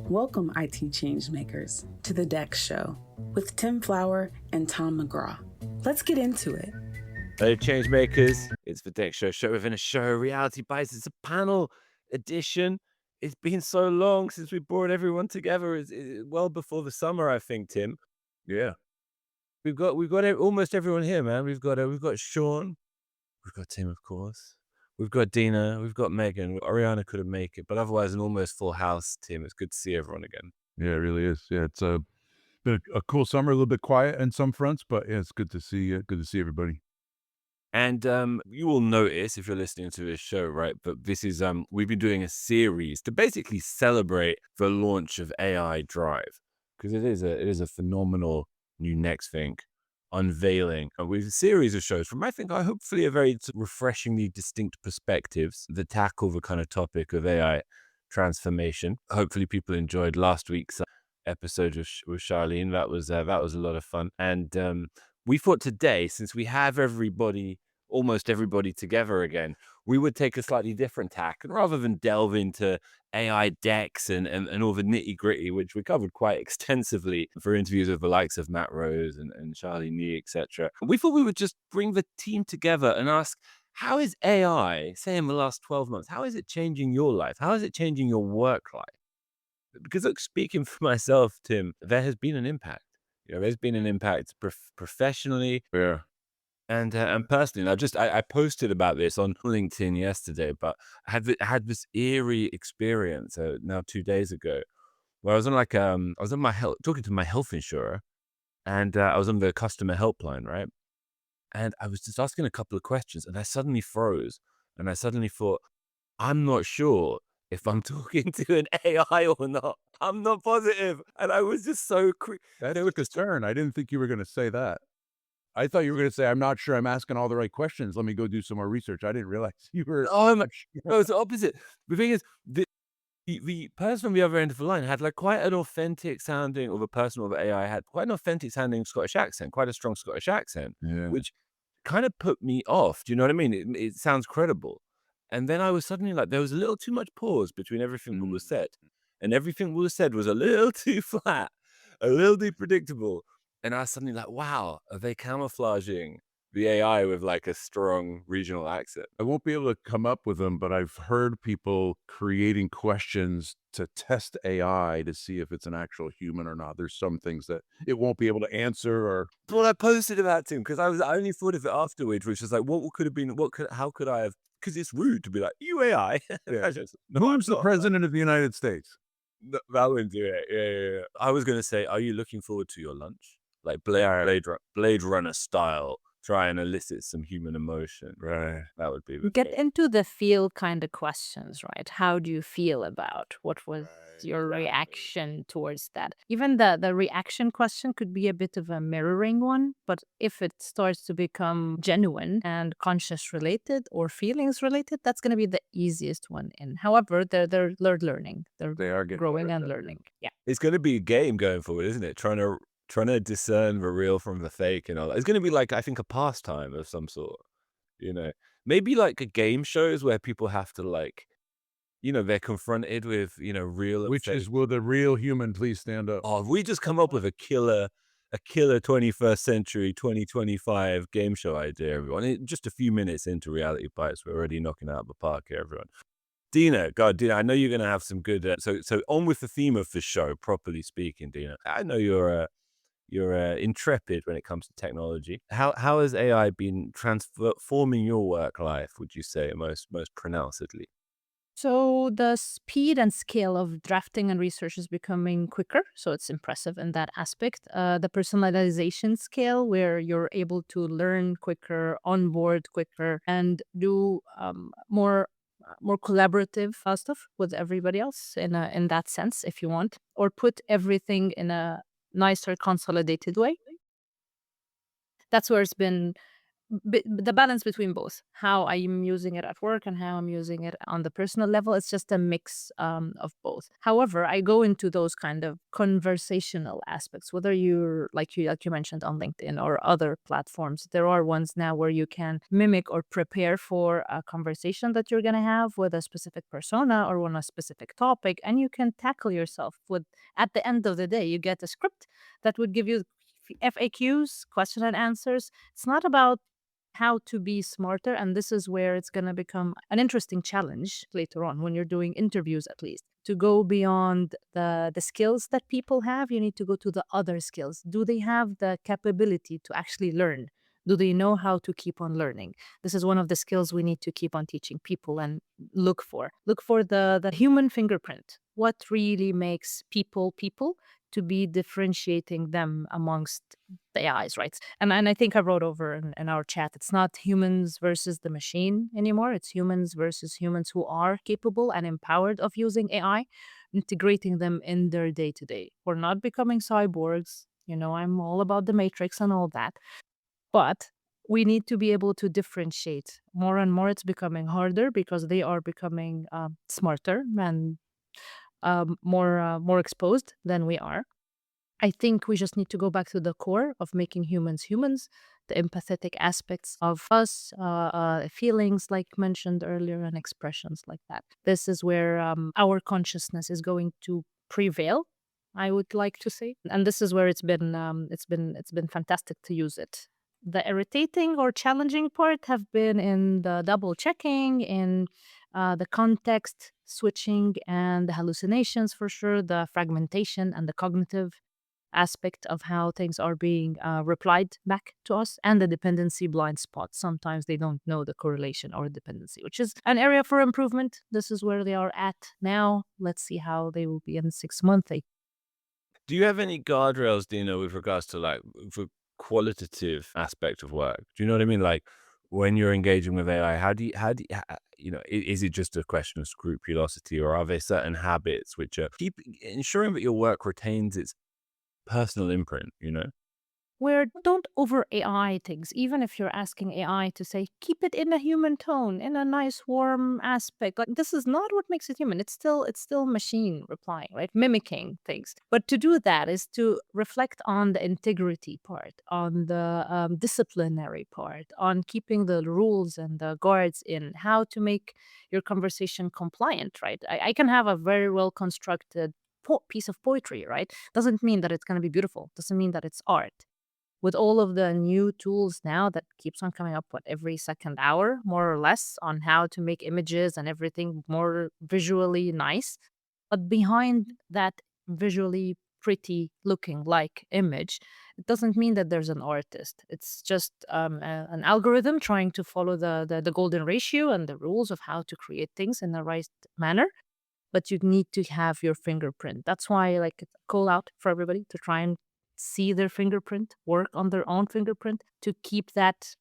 Welcome, IT changemakers, to the Dex Show with Tim Flower and Tom McGraw. Let's get into it. Hello, changemakers. It's the Dex Show within a show. Reality Bytes. It's a panel edition. It's been so long since we brought everyone together. It's well before the summer, I think, Tim. Yeah. We've got almost everyone here, man. We've got Sean. We've got Tim, of course. We've got Dina. We've got Megan. Ariana couldn't make it, but otherwise, an almost full house, Tim. It's good to see everyone again. Yeah, it really is. Yeah, it's been a cool summer, a little bit quiet in some fronts, but yeah, it's good to see everybody. And you will notice if you're listening to this show, right? But this is we've been doing a series to basically celebrate the launch of AI Drive, because it is a phenomenal new next thing unveiling with a series of shows from I hopefully a very refreshingly distinct perspectives that tackle the kind of topic of AI transformation. Hopefully people enjoyed last week's episode with Charlene. That was a lot of fun. And we thought today, since we have almost everybody together again, we would take a slightly different tack. And rather than delve into AI decks and all the nitty gritty, which we covered quite extensively for interviews with the likes of Matt Rose and Charlie Nee, etc., we thought we would just bring the team together and ask, how is AI, say in the last 12 months, how is it changing your life? How is it changing your work life? Because look, speaking for myself, Tim, there has been an impact. There's been an impact professionally, Yeah. and personally. And I posted about this on LinkedIn yesterday, but I had this eerie experience now 2 days ago, where I was on my talking to my health insurer, and I was on the customer helpline, right? And I was just asking a couple of questions, and I suddenly froze, and I suddenly thought, I'm not sure if I'm talking to an AI or not. I'm not positive. And I was just so That's a concern. I didn't think you were going to say that. I thought you were going to say, I'm not sure I'm asking all the right questions. Let me go do some more research. I didn't realize you were. Oh, no, it's the opposite. The thing is, the person on the other end of the line had like quite an authentic sounding, or the person with AI had quite an authentic sounding Scottish accent, quite a strong Scottish accent, Yeah. which kind of put me off. Do you know what I mean? It sounds credible. And then I was suddenly like, there was a little too much pause between everything that was said. And everything that was said was a little too flat, a little too predictable. And I was suddenly like, wow, are they camouflaging the AI with like a strong regional accent? I won't be able to come up with them, but I've heard people creating questions to test AI to see if it's an actual human or not. There's some things that it won't be able to answer, or Well, I posted about him because I only thought of it afterwards, which was like, what could have been, how could I have, because it's rude to be like, you AI. who's the president of the United States? That wouldn't do it. Yeah. I was going to say, are you looking forward to your lunch? Like Blade Runner style, try and elicit some human emotion. Right. That would be Get into the feel kind of questions, right? How do you feel about what was your reaction towards that? Even the reaction question could be a bit of a mirroring one, but if it starts to become genuine and conscious related or feelings related, that's going to be the easiest one in. However, they're learning. They are getting growing better at and that, learning. Yeah. It's going to be a game going forward, isn't it? Trying to discern the real from the fake and all that. It's going to be like, I think, a pastime of some sort. Maybe like a game shows where people have to like, they're confronted with, real. Which is, will the real human please stand up? Oh, if we just come up with a killer 21st century 2025 game show idea, everyone. Just a few minutes into Reality Bytes, we're already knocking out the park here, everyone. Dina, I know you're going to have some good. So on with the theme of the show, properly speaking, Dina. I know you're intrepid when it comes to technology. How has AI been transforming your work life, would you say, most pronouncedly? So the speed and scale of drafting and research is becoming quicker. So it's impressive in that aspect. The personalization scale, where you're able to learn quicker, onboard quicker, and do more collaborative stuff with everybody else in that sense, if you want, or put everything in a nicer consolidated way. That's where it's been the balance between both, how I'm using it at work and how I'm using it on the personal level. It's just a mix of both. However, I go into those kind of conversational aspects, whether you're like you mentioned on LinkedIn or other platforms. There are ones now where you can mimic or prepare for a conversation that you're going to have with a specific persona or on a specific topic, and you can tackle yourself with. At the end of the day, you get a script that would give you FAQs, question and answers. It's not about how to be smarter. And this is where it's going to become an interesting challenge later on when you're doing interviews, at least. To go beyond the skills that people have, you need to go to the other skills. Do they have the capability to actually learn? Do they know how to keep on learning? This is one of the skills we need to keep on teaching people and look for. Look for the human fingerprint. What really makes people people to be differentiating them amongst the AIs, right? And I think I wrote over in our chat, it's not humans versus the machine anymore. It's humans versus humans who are capable and empowered of using AI, integrating them in their day to day. We're not becoming cyborgs. I'm all about the matrix and all that. But we need to be able to differentiate more and more. It's becoming harder because they are becoming smarter and more exposed than we are. I think we just need to go back to the core of making humans humans, the empathetic aspects of us, feelings like mentioned earlier, and expressions like that. This is where our consciousness is going to prevail, I would like to say, and this is where it's been fantastic to use it. The irritating or challenging part have been in the double checking, in the context switching, and the hallucinations for sure, the fragmentation and the cognitive aspect of how things are being replied back to us, and the dependency blind spot. Sometimes they don't know the correlation or dependency, which is an area for improvement. This is where they are at now. Let's see how they will be in 6 months. Do you have any guardrails, Dina, with regards to like the qualitative aspect of work? Do you know what I mean? Like when you're engaging with AI, is it just a question of scrupulosity, or are there certain habits which are keep ensuring that your work retains its personal imprint? Where don't over AI things, even if you're asking AI to say, keep it in a human tone, in a nice warm aspect. Like this is not what makes it human. It's still machine replying, right? Mimicking things. But to do that is to reflect on the integrity part, on the disciplinary part, on keeping the rules and the guards in, how to make your conversation compliant, right? I can have a very well constructed piece of poetry, right? Doesn't mean that it's going to be beautiful. Doesn't mean that it's art. With all of the new tools now that keeps on coming up every second hour, more or less, on how to make images and everything more visually nice. But behind that visually pretty looking like image, it doesn't mean that there's an artist. It's just an algorithm trying to follow the golden ratio and the rules of how to create things in the right manner. But you need to have your fingerprint. That's why, like, it's a call out for everybody to try and see their fingerprint, work on their own fingerprint, to keep that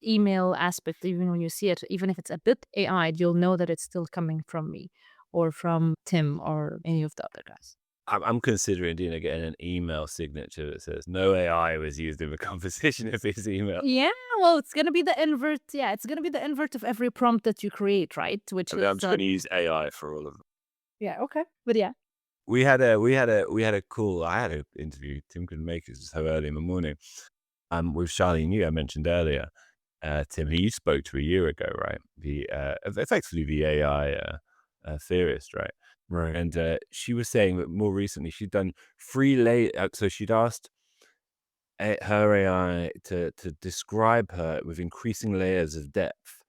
email aspect. Even when you see it, even if it's a bit AI'd, you'll know that it's still coming from me or from Tim or any of the other guys. I'm considering, Dina, getting an email signature that says no AI was used in the conversation of this email. Yeah, well, it's gonna be the invert. Yeah, it's gonna be the invert of every prompt that you create, right? Which I'm is just going to use AI for all of them. yeah, okay, but yeah. We had a call. I had an interview. Tim couldn't make it so early in the morning. With Charlene, I mentioned earlier. Tim, who you spoke to a year ago, right? The effectively the AI theorist, right? Right. And she was saying that more recently she'd done so she'd asked her AI to describe her with increasing layers of depth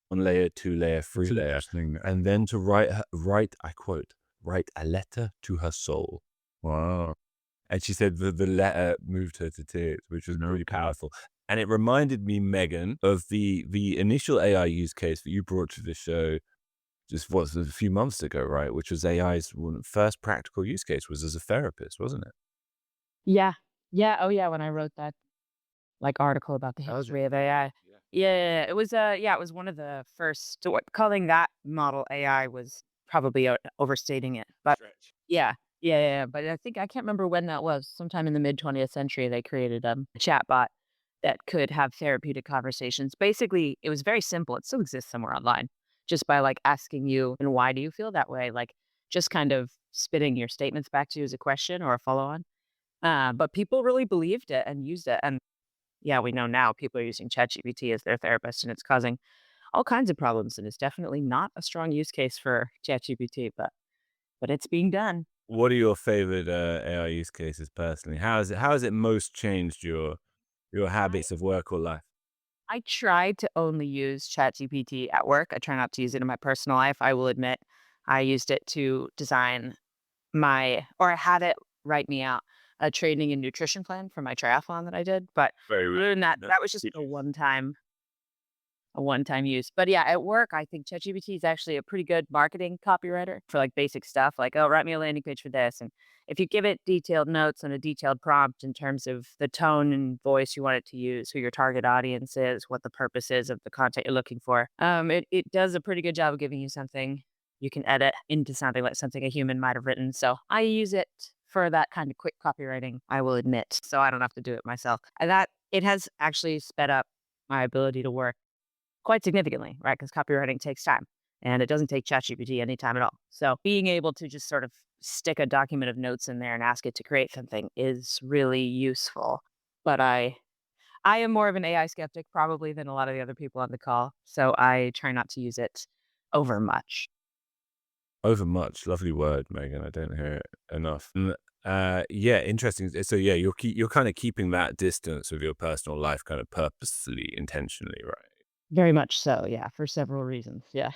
on layer 2, layer 3, That's layer, interesting. and then to write, I quote, write a letter to her soul. Wow. And she said the letter moved her to tears, which was really Okay. powerful. And it reminded me, Megan, of the initial AI use case that you brought to the show just a few months ago, right? Which was AI's first practical use case was as a therapist, wasn't it? Yeah. Yeah. Oh, yeah. When I wrote that article about the That was history of AI. Yeah. Yeah. It was it was one of the first. So calling that model AI was probably overstating it. But Stretch. yeah. Yeah. But I think I can't remember when that was. Sometime in the mid 20th century, they created a chatbot that could have therapeutic conversations. Basically, it was very simple. It still exists somewhere online, just by like asking you, and why do you feel that way? Like just kind of spitting your statements back to you as a question or a follow on. But people really believed it and used it. And yeah, we know now people are using ChatGPT as their therapist, and it's causing all kinds of problems. And it's definitely not a strong use case for ChatGPT, but it's being done. What are your favorite AI use cases personally? How has it most changed your I habits of work or life? I try to only use ChatGPT at work. I try not to use it in my personal life. I will admit I used it to design or I had it write me out a training and nutrition plan for my triathlon that I did. But Very other than that, no. that was just a one-time use. But yeah, at work, I think ChatGPT is actually a pretty good marketing copywriter for like basic stuff, like, oh, write me a landing page for this. And if you give it detailed notes and a detailed prompt in terms of the tone and voice you want it to use, who your target audience is, what the purpose is of the content you're looking for, it does a pretty good job of giving you something you can edit into sounding like something a human might have written. So I use it for that kind of quick copywriting, I will admit. So I don't have to do it myself. And that it has actually sped up my ability to work quite significantly, right? Because copywriting takes time and it doesn't take ChatGPT any time at all. So being able to just sort of stick a document of notes in there and ask it to create something is really useful. But I am more of an AI skeptic probably than a lot of the other people on the call. So I try not to use it over much. Overmuch, lovely word, Megan. I don't hear it enough. Yeah, interesting. So yeah, you're kind of keeping that distance with your personal life, kind of purposely, intentionally, right? Very much so, yeah, for several reasons. Yeah.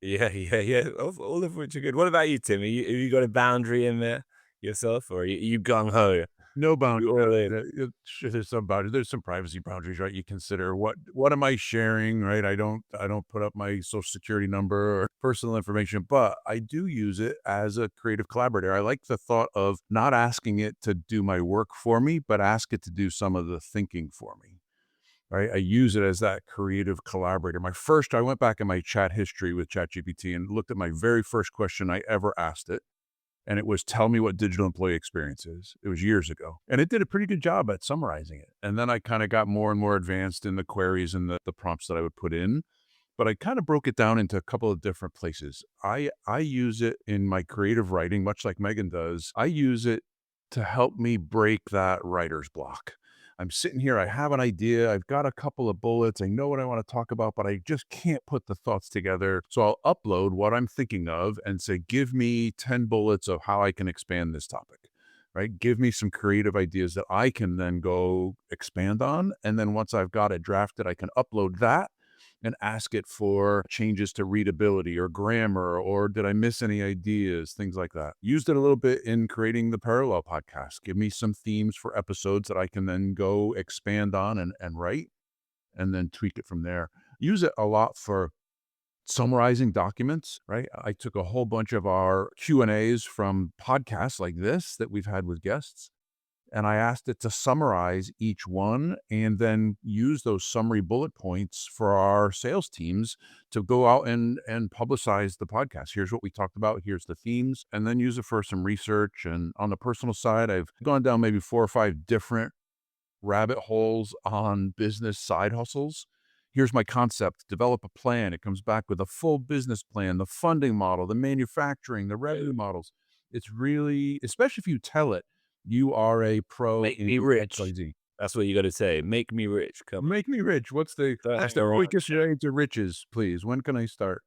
Yeah, yeah, yeah. All of which are good. What about you, Tim? Have you got a boundary in there yourself, or are you gung ho? No boundary. You all in? Sure, there's some boundaries. There's some privacy boundaries, right? You consider what am I sharing, right? I don't put up my social security number or personal information, but I do use it as a creative collaborator. I like the thought of not asking it to do my work for me, but ask it to do some of the thinking for me. Right? I use it as that creative collaborator. I went back in my chat history with ChatGPT and looked at my very first question I ever asked it. And it was, tell me what digital employee experience is. It was years ago. And it did a pretty good job at summarizing it. And then I kind of got more and more advanced in the queries and the prompts that I would put in. But I kind of broke it down into a couple of different places. I use it in my creative writing, much like Megan does. I use it to help me break that writer's block. I'm sitting here, I have an idea, I've got a couple of bullets, I know what I want to talk about, but I just can't put the thoughts together. So I'll upload what I'm thinking of and say, give me 10 bullets of how I can expand this topic, right? Give me some creative ideas that I can then go expand on. And then once I've got it drafted, I can upload that and ask it for changes to readability or grammar, or did I miss any ideas, things like that. Used it a little bit in creating the Parallel podcast. Give me some themes for episodes that I can then go expand on and write and then tweak it from there. Use it a lot for summarizing documents, right? I took a whole bunch of our Q&As from podcasts like this that we've had with guests, and I asked it to summarize each one and then use those summary bullet points for our sales teams to go out and publicize the podcast. Here's what we talked about. Here's the themes, and then use it for some research. And on the personal side, I've gone down maybe 4 or 5 different rabbit holes on business side hustles. Here's my concept, develop a plan. It comes back with a full business plan, the funding model, the manufacturing, the revenue models. It's really, especially if you tell it, you are a pro Make in me rich. XYZ. That's what you got to say. Make me rich. Come on. Make me rich. What's the Don't what's hang the around. quickest way to riches, please? When can I start?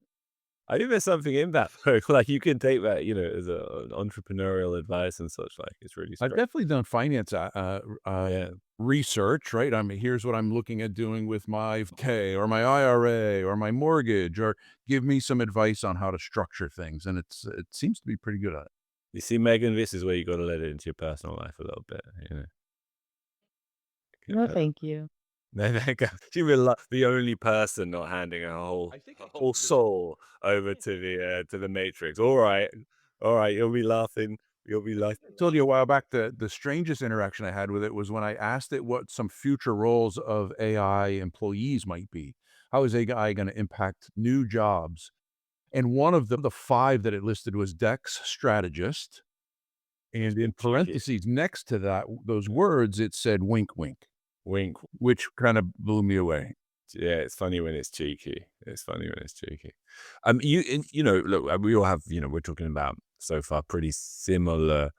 I think there's something in that, though. Like you can take that, as an entrepreneurial advice and such. Like it's really I've strong. definitely done finance Yeah. research, right? Here's what I'm looking at doing with my K or my IRA or my mortgage, or give me some advice on how to structure things. And it seems to be pretty good at it. You see, Megan, this is where you got to let it into your personal life a little bit. No, thank you. There you go. She was the only person not handing her whole, I think I her told whole you this- soul over to the Matrix. All right, you'll be laughing. You'll be laughing. I told you a while back the strangest interaction I had with it was when I asked it what some future roles of AI employees might be. How is AI going to impact new jobs? And one of the 5 that it listed was DEX strategist. And in parentheses next to that, those words, it said wink, wink. Wink. which kind of blew me away. Yeah, it's funny when it's cheeky. It's funny when it's cheeky. Look, we all have, we're talking about so far pretty similar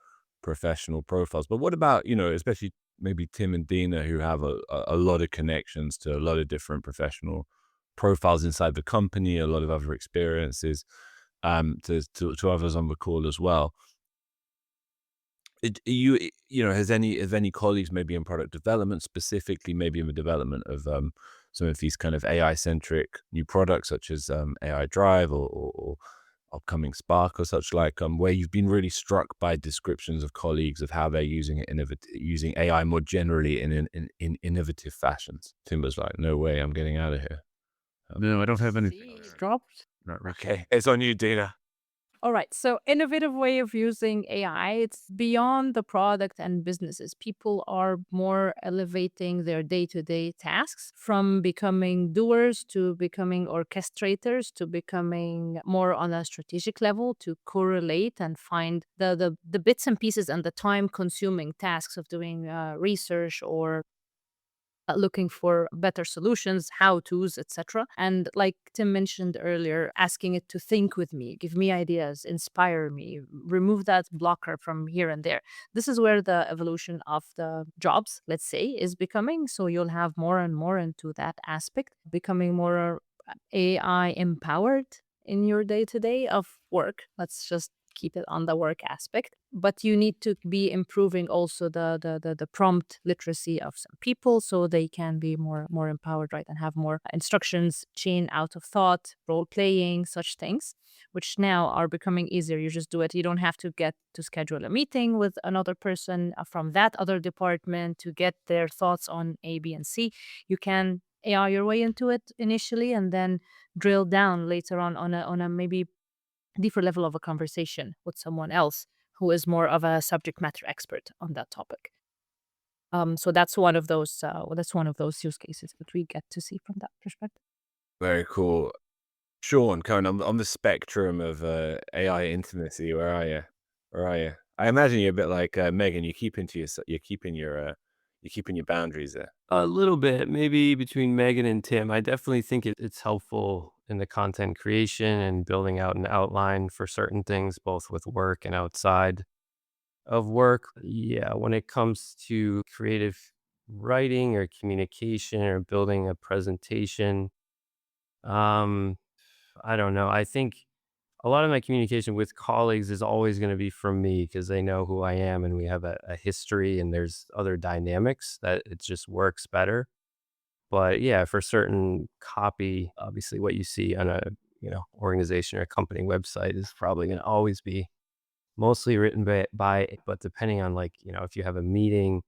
professional profiles. But what about, especially maybe Tim and Dina, who have a lot of connections to a lot of different professional profiles inside the company, a lot of other experiences, to others on the call as well. Has any colleagues maybe in product development, specifically maybe in the development of some of these kind of AI centric new products such as AI Drive or upcoming Spark or such like, where you've been really struck by descriptions of colleagues of how they're using it using AI more generally in innovative fashions? Timber's like, no way, I'm getting out of here. No, I don't have anything. See, dropped. Not really. Okay, it's on you, Dina. All right. So innovative way of using AI, it's beyond the product and businesses. People are more elevating their day-to-day tasks from becoming doers to becoming orchestrators to becoming more on a strategic level to correlate and find the bits and pieces and the time consuming tasks of doing research or looking for better solutions, how to's, etc. And like Tim mentioned earlier, asking it to think with me, give me ideas, inspire me, remove that blocker from here and there. This is where the evolution of the jobs, let's say, is becoming. So you'll have more and more into that aspect, becoming more AI empowered in your day to day of work. Let's just keep it on the work aspect, but you need to be improving also the prompt literacy of some people so they can be more empowered, right, and have more instructions, chain out of thought, role playing, such things, which now are becoming easier. You just do it. You don't have to get to schedule a meeting with another person from that other department to get their thoughts on A, B, and C. You can AI your way into it initially and then drill down later on a maybe deeper level of a conversation with someone else who is more of a subject matter expert on that topic. So that's one of those. That's one of those use cases that we get to see from that perspective. Very cool. Sean, Cohen, on the spectrum of AI intimacy, where are you? Where are you? I imagine you're a bit like Megan. You're keeping your boundaries there. A little bit, maybe between Megan and Tim. I definitely think it's helpful in the content creation and building out an outline for certain things, both with work and outside of work. Yeah, when it comes to creative writing or communication or building a presentation, I don't know. I think a lot of my communication with colleagues is always going to be from me because they know who I am and we have a history and there's other dynamics that it just works better. But yeah, for certain copy, obviously what you see on a, organization or a company website is probably going to always be mostly written but depending on if you have a meeting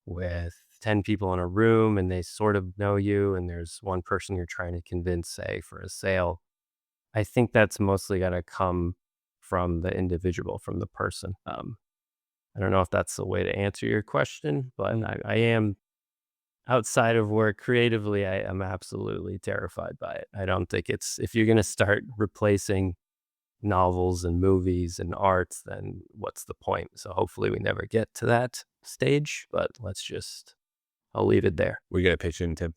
with 10 people in a room and they sort of know you and there's one person you're trying to convince, say, for a sale, I think that's mostly got to come from the individual, from the person. I don't know if that's the way to answer your question, but I am outside of work creatively. I am absolutely terrified by it. I don't think if you're going to start replacing novels and movies and art, then what's the point? So hopefully we never get to that stage, but I'll leave it there. We get a pitch in, Tim.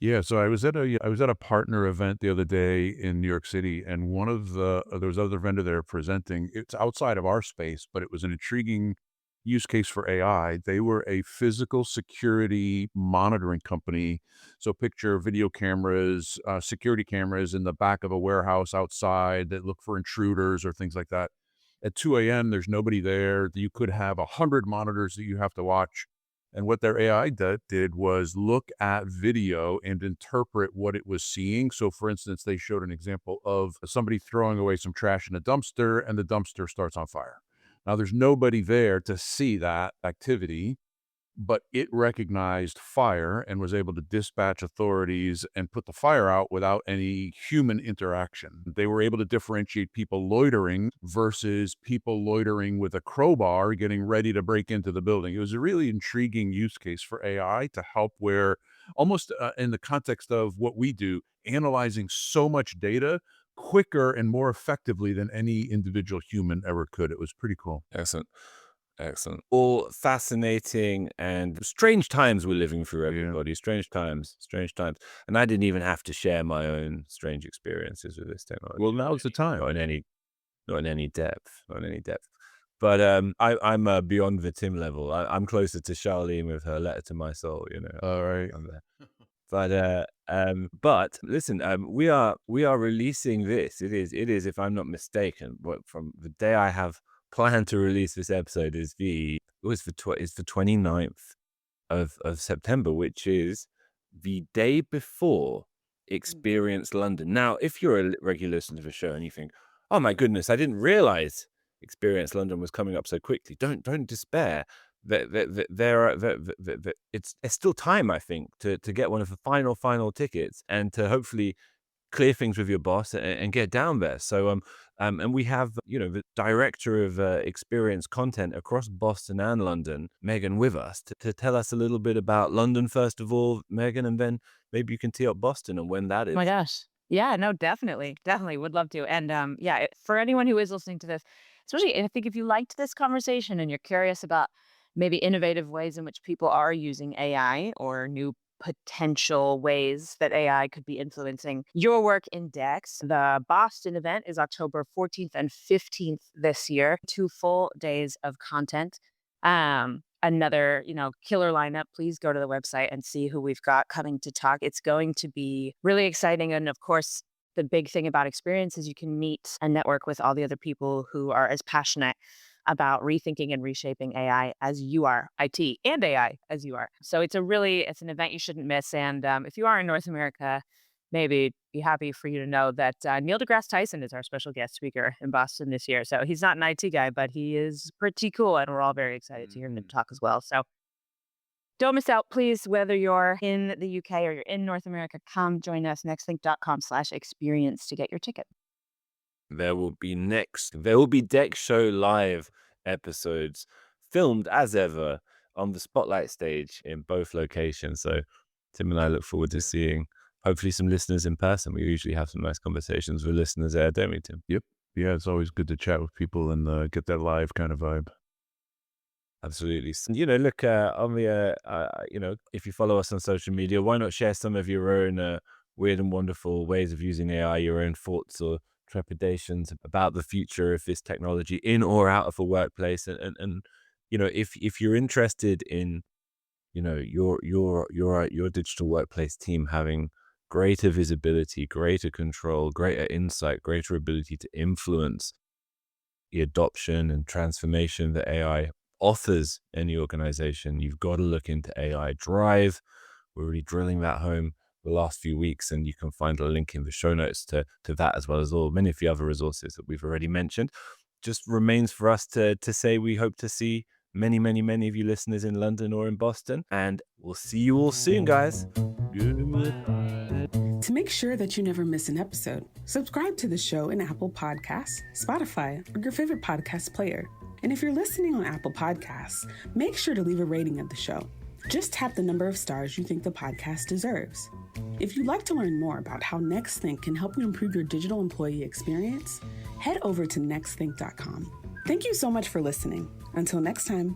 Yeah, so I was at a partner event the other day in New York City, and there was other vendor there presenting. It's outside of our space, but it was an intriguing use case for AI. They were a physical security monitoring company. So picture video cameras, security cameras in the back of a warehouse outside that look for intruders or things like that. At 2 a.m., there's nobody there. You could have 100 monitors that you have to watch. And what their AI did was look at video and interpret what it was seeing. So, for instance, they showed an example of somebody throwing away some trash in a dumpster, and the dumpster starts on fire. Now, there's nobody there to see that activity, but it recognized fire and was able to dispatch authorities and put the fire out without any human interaction. They were able to differentiate people loitering versus people loitering with a crowbar getting ready to break into the building. It was a really intriguing use case for AI to help where almost in the context of what we do, analyzing so much data quicker and more effectively than any individual human ever could. It was pretty cool. Excellent. Excellent. All fascinating and strange times we're living through, everybody. Strange times, strange times. And I didn't even have to share my own strange experiences with this technology. Well, now's the time. Not in any depth. But I'm beyond the Tim level. I'm closer to Charlene with her letter to my soul. All right. I'm there. But listen, we are releasing this. It is, if I'm not mistaken, from the day I have planned to release this episode is the 29th of September, which is the day before Experience London. Now, if you're a regular listener to the show and you think, oh my goodness, I didn't realize Experience London was coming up so quickly, don't despair. It's still time, I think, to get one of the final tickets and to hopefully clear things with your boss and get down there. So and we have the director of experience content across Boston and London, Megan, with us to tell us a little bit about London first of all, Megan, and then maybe you can tee up Boston and when that is. Oh my gosh. Yeah, no, definitely would love to. And for anyone who is listening to this, especially I think if you liked this conversation and you're curious about maybe innovative ways in which people are using AI or new potential ways that AI could be influencing your work in Dex. The Boston event is October 14th and 15th this year, 2 full days of content. Another, killer lineup. Please go to the website and see who we've got coming to talk. It's going to be really exciting. And of course, the big thing about experience is you can meet and network with all the other people who are as passionate about rethinking and reshaping AI as you are, IT and AI as you are. So it's an event you shouldn't miss. And if you are in North America, maybe be happy for you to know that Neil deGrasse Tyson is our special guest speaker in Boston this year. So he's not an IT guy, but he is pretty cool. And we're all very excited to hear him talk as well. So don't miss out, please, whether you're in the UK or you're in North America, come join us, nextlink.com/experience to get your ticket. There will be Dex Show Live episodes filmed as ever on the Spotlight stage in both locations. So Tim and I look forward to seeing hopefully some listeners in person. We usually have some nice conversations with listeners there, don't we, Tim? Yep. Yeah, it's always good to chat with people and get that live kind of vibe. Absolutely. So, look, on the, if you follow us on social media, why not share some of your own weird and wonderful ways of using AI, your own thoughts or trepidations about the future of this technology in or out of a workplace. And if you're interested in, your digital workplace team having greater visibility, greater control, greater insight, greater ability to influence the adoption and transformation that AI offers any organization, you've got to look into AI Drive. We're really drilling that home the last few weeks, and you can find a link in the show notes to that, as well as many of the other resources that we've already mentioned. Just remains for us to say we hope to see many of you listeners in London or in Boston, and we'll see you all soon, guys. Goodbye. To make sure that you never miss an episode, subscribe to the show in Apple Podcasts, Spotify, or your favorite podcast player. And if you're listening on Apple Podcasts, make sure to leave a rating of the show. Just tap the number of stars you think the podcast deserves. If you'd like to learn more about how NextThink can help you improve your digital employee experience, head over to nextlink.com. Thank you so much for listening. Until next time.